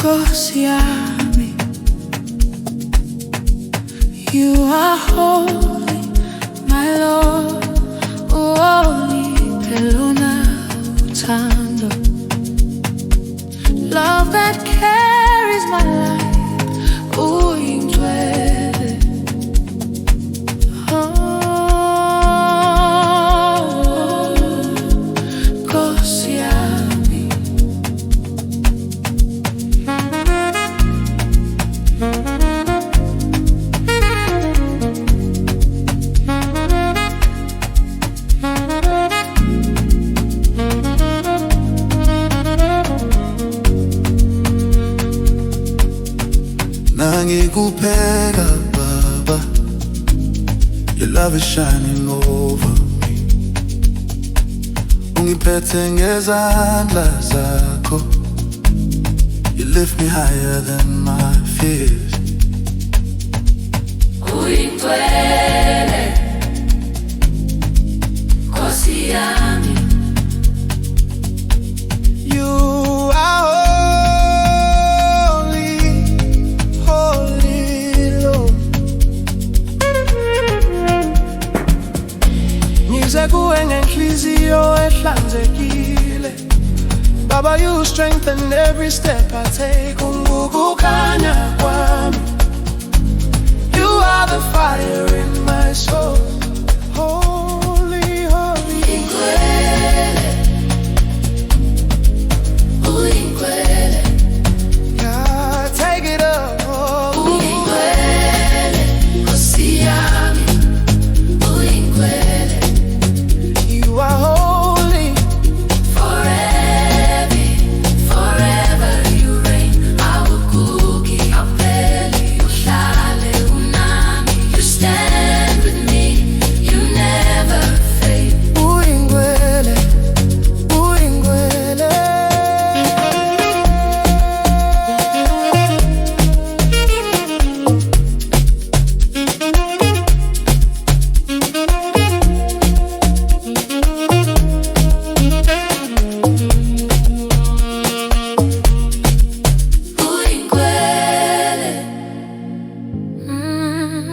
Nkosi Yami, you are holy, my Lord. Peluna utando, love that carries my life. Uyingcwele, Nkosi Yami. Nangikubheka Baba, your love is shining over me. Ungiphethe ngezandla zakho, you lift me higher than my fears. Uyingcwele, Nkosi Yami. You are kuwe ngenhliziyo ehlanzekile. Baba, you strengthen every step I take. Ungukukhanya kwami, you are the fire in my soul. Holy, holy. Uyingcwele, Uyingcwele. God, take it up. Uyingcwele, Nkosi Yami. Uyingcwele. You are holy, forever, forever you reign. Awugugi, awupheli, uhlale unami. You stand with me, you never fade. Uyingcwele, Uyingcwele.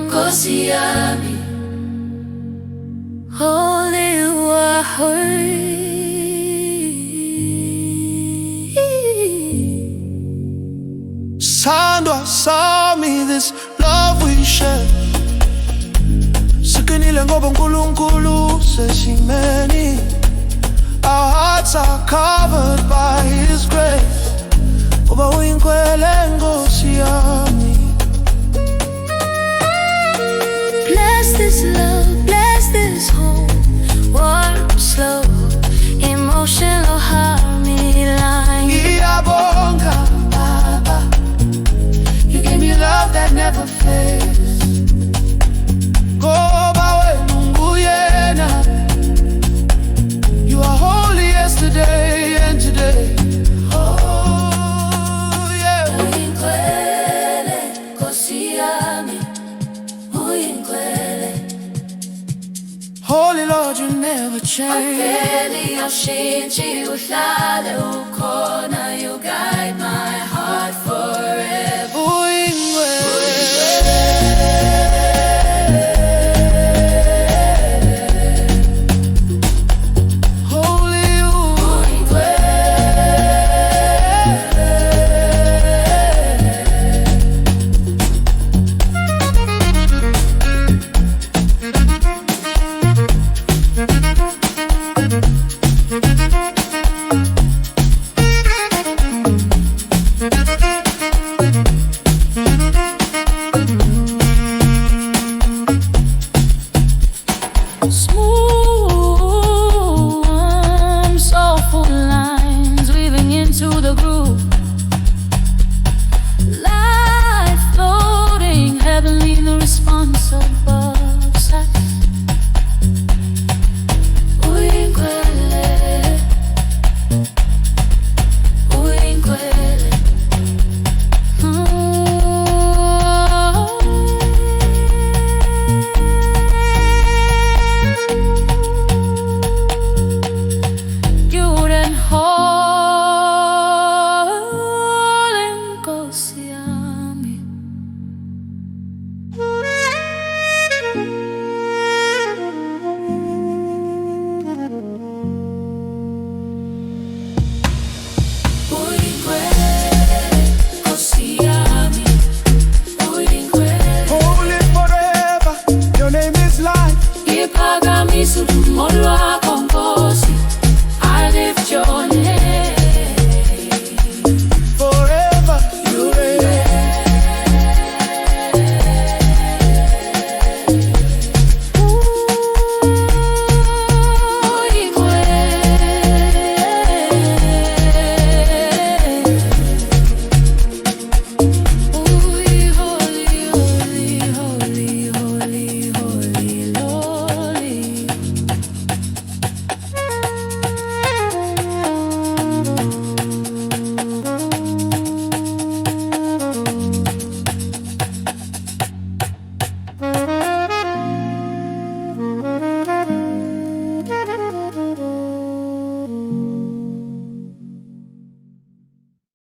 Nkosi Yami, holy you are holy. Sandwa saw me this love we share. Sikinile ngoba uNkulunkulu sesimeni. Our hearts are covered by His grace. Uba Uyingcwele, Nkosi Yami. Bless this love, bless this home. Warm, slow, emotional harmony line. Ngiyabonga Baba, you give me love that never fades. Ngoba wena unguyena, you are holy yesterday and today. Oh yeah. Uyingcwele, Nkosi Yami. Uyingcwele. Holy Lord, you never change. Awupheli, awushintshi, uhlale ukhona. You guide my heart